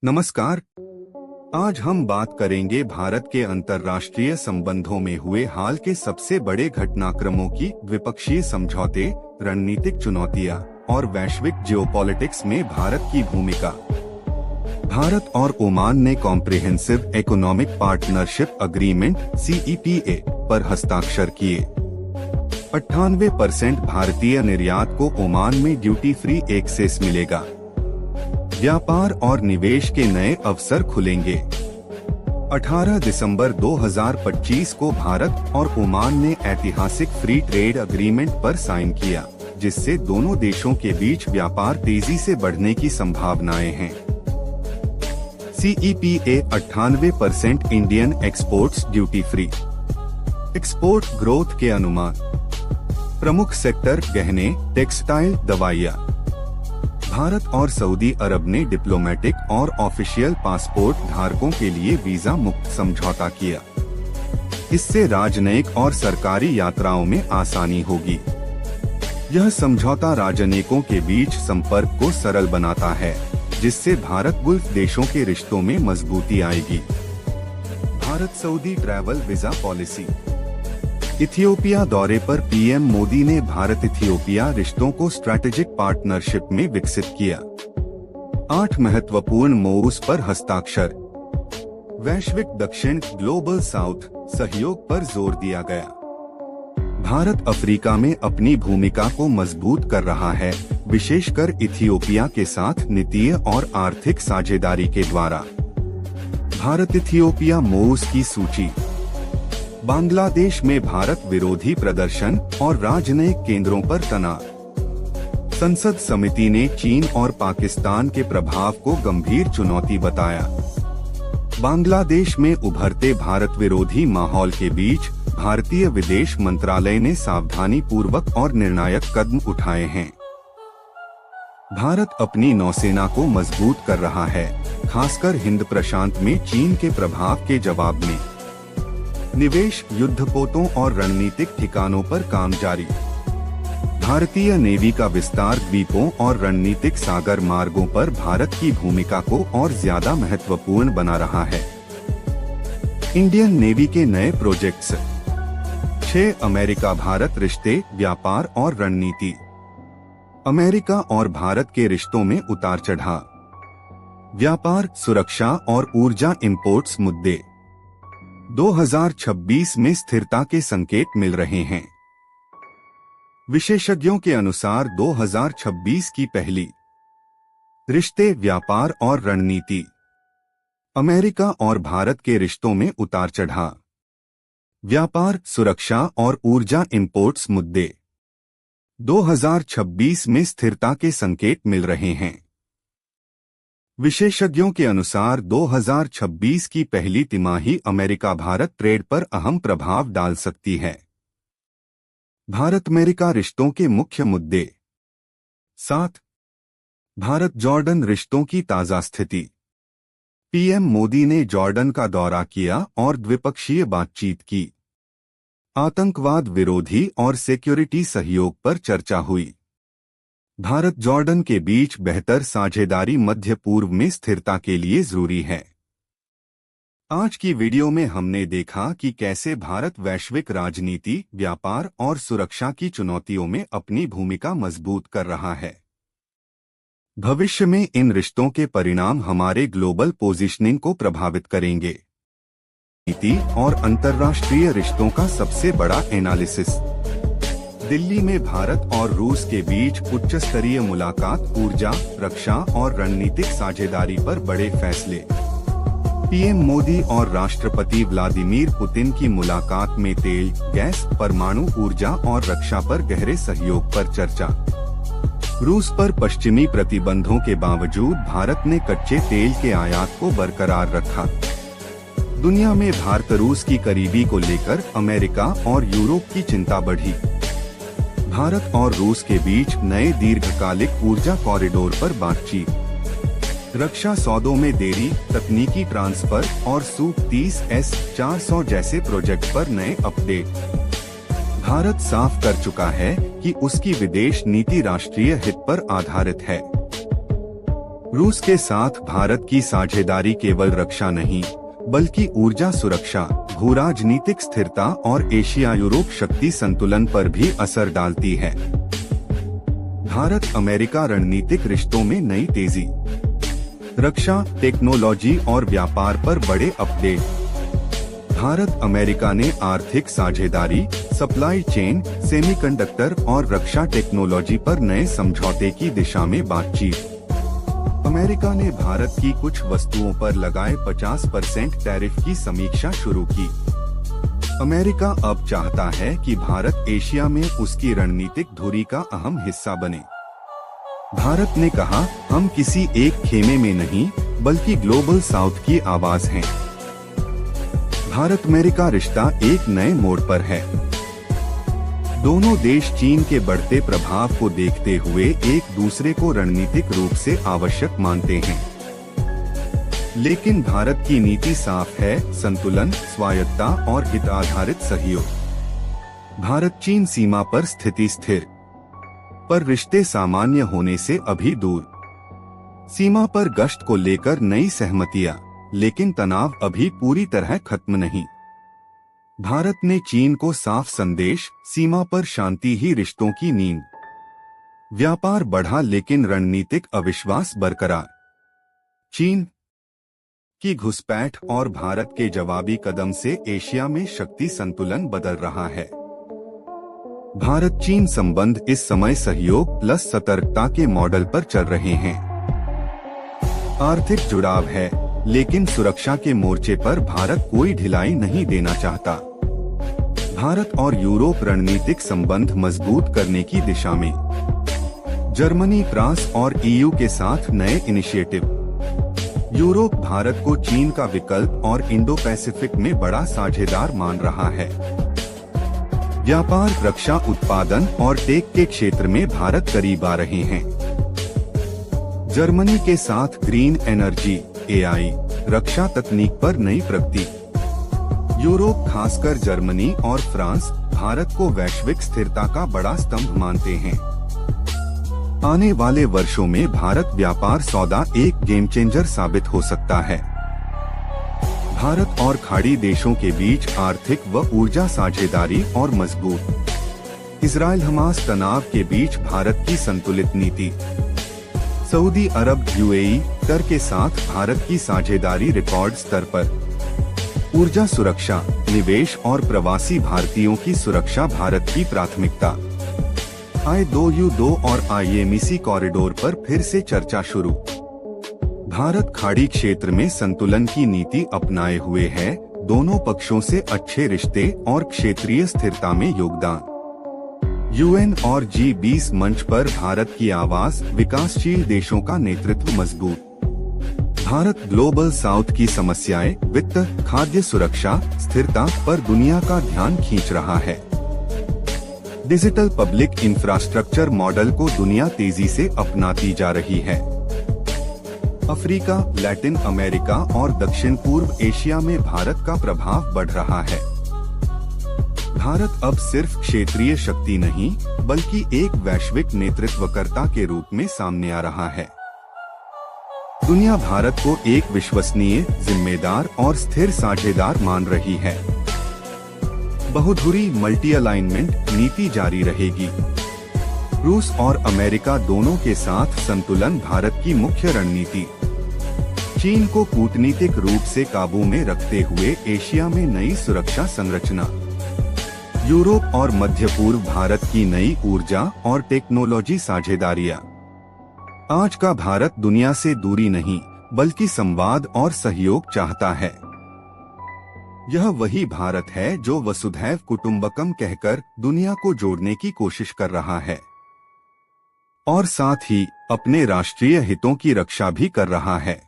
नमस्कार। आज हम बात करेंगे भारत के अंतर्राष्ट्रीय संबंधों में हुए हाल के सबसे बड़े घटनाक्रमों की, द्विपक्षीय समझौते, रणनीतिक चुनौतियां और वैश्विक जियोपॉलिटिक्स में भारत की भूमिका। भारत और ओमान ने comprehensive economic partnership agreement (CEPA) पर हस्ताक्षर किए। 98% भारतीय निर्यात को ओमान में ड्यूटी फ्री एक्सेस मिलेगा। व्यापार और निवेश के नए अवसर खुलेंगे। 18 दिसंबर 2025 को भारत और ओमान ने ऐतिहासिक फ्री ट्रेड एग्रीमेंट पर साइन किया, जिससे दोनों देशों के बीच व्यापार तेजी से बढ़ने की संभावनाएं हैं। CEPA 98% Indian exports duty free. Export growth के अनुमान। प्रमुख सेक्टर गहने, टेक्सटाइल, दवाइयाँ। भारत और सऊदी अरब ने डिप्लोमेटिक और ऑफिशियल पासपोर्ट धारकों के लिए वीजा मुक्त समझौता किया। इससे राजनयिक और सरकारी यात्राओं में आसानी होगी। यह समझौता राजनयिकों के बीच संपर्क को सरल बनाता है, जिससे भारत गुल्फ देशों के रिश्तों में मजबूती आएगी। Bharat Saudi travel visa policy. Ethiopia दौरे पर पीएम मोदी ने भारत इथियोपिया रिश्तों को स्ट्रैटेजिक पार्टनरशिप में विकसित किया। 8 महत्वपूर्ण मोऊस पर हस्ताक्षर। वैश्विक दक्षिण ग्लोबल साउथ सहयोग पर जोर दिया गया। भारत अफ्रीका में अपनी भूमिका को मजबूत कर रहा है, विशेषकर इथियोपिया के साथ नीतिय और आर्थिक साझेदारी के द्वारा। भारत इथियोपिया मोऊस की सूची। बांग्लादेश में भारत विरोधी प्रदर्शन और राजनयिक केंद्रों पर तनाव। संसद समिति ने चीन और पाकिस्तान के प्रभाव को गंभीर चुनौती बताया। बांग्लादेश में उभरते भारत विरोधी माहौल के बीच भारतीय विदेश मंत्रालय ने सावधानी पूर्वक और निर्णायक कदम उठाए हैं। भारत अपनी नौसेना को मजबूत कर रहा है, खासकर हिंद प्रशांत में चीन के प्रभाव के जवाब में। निवेश, युद्धपोतों और रणनीतिक ठिकानों पर काम जारी। भारतीय नेवी का विस्तार द्वीपों और रणनीतिक सागर मार्गों पर भारत की भूमिका को और ज्यादा महत्वपूर्ण बना रहा है। इंडियन नेवी के नए प्रोजेक्ट्स। 6 अमेरिका भारत रिश्ते, व्यापार और रणनीति। अमेरिका और भारत के रिश्तों में उतार चढ़ाव। व्यापार, सुरक्षा और ऊर्जा इंपोर्ट्स मुद्दे। 2026 में स्थिरता के संकेत मिल रहे हैं। विशेषज्ञों के अनुसार 2026 की पहली। रिश्ते, व्यापार और रणनीति। अमेरिका और भारत के रिश्तों में उतार चढ़ाव। व्यापार, सुरक्षा और ऊर्जा इंपोर्ट्स मुद्दे। 2026 में स्थिरता के संकेत मिल रहे हैं। विशेषज्ञों के अनुसार 2026 की पहली तिमाही अमेरिका भारत ट्रेड पर अहम प्रभाव डाल सकती है। भारत अमेरिका रिश्तों के मुख्य मुद्दे। 7 भारत जॉर्डन रिश्तों की ताजा स्थिति। पीएम मोदी ने जॉर्डन का दौरा किया और द्विपक्षीय बातचीत की। आतंकवाद विरोधी और सिक्योरिटी सहयोग पर चर्चा हुई। भारत जॉर्डन के बीच बेहतर साझेदारी मध्य पूर्व में स्थिरता के लिए जरूरी है। आज की वीडियो में हमने देखा कि कैसे भारत वैश्विक राजनीति, व्यापार और सुरक्षा की चुनौतियों में अपनी भूमिका मजबूत कर रहा है। भविष्य में इन रिश्तों के परिणाम हमारे ग्लोबल पोजीशनिंग को प्रभावित करेंगे। नीति और अंतर्राष्ट्रीय रिश्तों का सबसे बड़ा एनालिसिस। दिल्ली में भारत और रूस के बीच उच्च स्तरीय मुलाकात, ऊर्जा, रक्षा और रणनीतिक साझेदारी पर बड़े फैसले। पीएम मोदी और राष्ट्रपति व्लादिमीर पुतिन की मुलाकात में तेल, गैस, परमाणु ऊर्जा और रक्षा पर गहरे सहयोग पर चर्चा। रूस पर पश्चिमी प्रतिबंधों के बावजूद भारत ने कच्चे तेल के आयात को बरकरार रखा। दुनिया में भारत रूस की करीबी को लेकर अमेरिका और यूरोप की चिंता बढ़ी। भारत और रूस के बीच नए दीर्घकालिक ऊर्जा कॉरिडोर पर बातचीत। रक्षा सौदों में देरी, तकनीकी ट्रांसफर और सूख 30S-400 जैसे प्रोजेक्ट पर नए अपडेट। भारत साफ कर चुका है कि उसकी विदेश नीति राष्ट्रीय हित पर आधारित है। रूस के साथ भारत की साझेदारी केवल रक्षा नहीं बल्कि ऊर्जा सुरक्षा, भूराजनीतिक स्थिरता और एशिया यूरोप शक्ति संतुलन पर भी असर डालती है। भारत अमेरिका रणनीतिक रिश्तों में नई तेजी, रक्षा, टेक्नोलॉजी और व्यापार पर बड़े अपडेट। भारत अमेरिका ने आर्थिक साझेदारी, सप्लाई चेन, सेमीकंडक्टर और रक्षा टेक्नोलॉजी पर नए समझौते की दिशा में बातचीत। अमेरिका ने भारत की कुछ वस्तुओं पर लगाए 50% टैरिफ की समीक्षा शुरू की। अमेरिका अब चाहता है कि भारत एशिया में उसकी रणनीतिक धुरी का अहम हिस्सा बने। भारत ने कहा, हम किसी एक खेमे में नहीं बल्कि ग्लोबल साउथ की आवाज हैं। भारत अमेरिका रिश्ता एक नए मोड़ पर है। दोनों देश चीन के बढ़ते प्रभाव को देखते हुए एक दूसरे को रणनीतिक रूप से आवश्यक मानते हैं। लेकिन भारत की नीति साफ है, संतुलन, स्वायत्तता और हित आधारित सहयोग। भारत चीन सीमा पर स्थिति स्थिर, पर रिश्ते सामान्य होने से अभी दूर। सीमा पर गश्त को लेकर नई सहमतियां, लेकिन तनाव अभी पूरी तरह खत्म नहीं। भारत ने चीन को साफ संदेश, सीमा पर शांति ही रिश्तों की नींव। व्यापार बढ़ा लेकिन रणनीतिक अविश्वास बरकरार। चीन की घुसपैठ और भारत के जवाबी कदम से एशिया में शक्ति संतुलन बदल रहा है। भारत चीन संबंध इस समय सहयोग प्लस सतर्कता के मॉडल पर चल रहे हैं। आर्थिक जुड़ाव है, लेकिन सुरक्षा के मोर्चे पर भारत कोई ढिलाई नहीं देना चाहता। भारत और यूरोप रणनीतिक संबंध मजबूत करने की दिशा में। जर्मनी, फ्रांस और ईयू के साथ नए इनिशिएटिव। यूरोप भारत को चीन का विकल्प और इंडो पैसिफिक में बड़ा साझेदार मान रहा है। व्यापार, रक्षा उत्पादन और टेक के क्षेत्र में भारत करीब आ रहे हैं। जर्मनी के साथ ग्रीन एनर्जी, एआई, रक्षा तकनीक पर नई प्रगति। यूरोप, खासकर जर्मनी और फ्रांस, भारत को वैश्विक स्थिरता का बड़ा स्तंभ मानते हैं। आने वाले वर्षों में भारत व्यापार सौदा एक गेम चेंजर साबित हो सकता है। भारत और खाड़ी देशों के बीच आर्थिक व ऊर्जा साझेदारी और मजबूत। इजराइल हमास तनाव के बीच भारत की संतुलित नीति। सऊदी अरब, यूएई, कतर के साथ भारत की साझेदारी रिकॉर्ड स्तर पर। ऊर्जा सुरक्षा, निवेश और प्रवासी भारतीयों की सुरक्षा भारत की प्राथमिकता। I2U2 और IMEC कॉरिडोर पर फिर से चर्चा शुरू। भारत खाड़ी क्षेत्र में संतुलन की नीति अपनाए हुए है, दोनों पक्षों से अच्छे रिश्ते और क्षेत्रीय स्थिरता में योगदान। यूएन और G20 मंच पर भारत की आवाज, विकासशील देशों का नेतृत्व मजबूत। भारत ग्लोबल साउथ की समस्याएं, वित्त, खाद्य सुरक्षा, स्थिरता पर दुनिया का ध्यान खींच रहा है। डिजिटल पब्लिक इंफ्रास्ट्रक्चर मॉडल को दुनिया तेजी से अपनाती जा रही है। अफ्रीका, लैटिन अमेरिका और दक्षिण पूर्व एशिया में भारत का प्रभाव बढ़ रहा है। भारत अब सिर्फ क्षेत्रीय शक्ति नहीं बल्कि एक वैश्विक नेतृत्वकर्ता के रूप में सामने आ रहा है। दुनिया भारत को एक विश्वसनीय, जिम्मेदार और स्थिर साझेदार मान रही है। बहुधुरी मल्टी अलाइनमेंट नीति जारी रहेगी। रूस और अमेरिका दोनों के साथ संतुलन भारत की मुख्य रणनीति। चीन को कूटनीतिक रूप से काबू में रखते हुए एशिया में नई सुरक्षा संरचना। यूरोप और मध्य पूर्व भारत की नई ऊर्जा और टेक्नोलॉजी साझेदारियां। आज का भारत दुनिया से दूरी नहीं बल्कि संवाद और सहयोग चाहता है। यह वही भारत है जो वसुधैव कुटुंबकम कहकर दुनिया को जोड़ने की कोशिश कर रहा है और साथ ही अपने राष्ट्रीय हितों की रक्षा भी कर रहा है।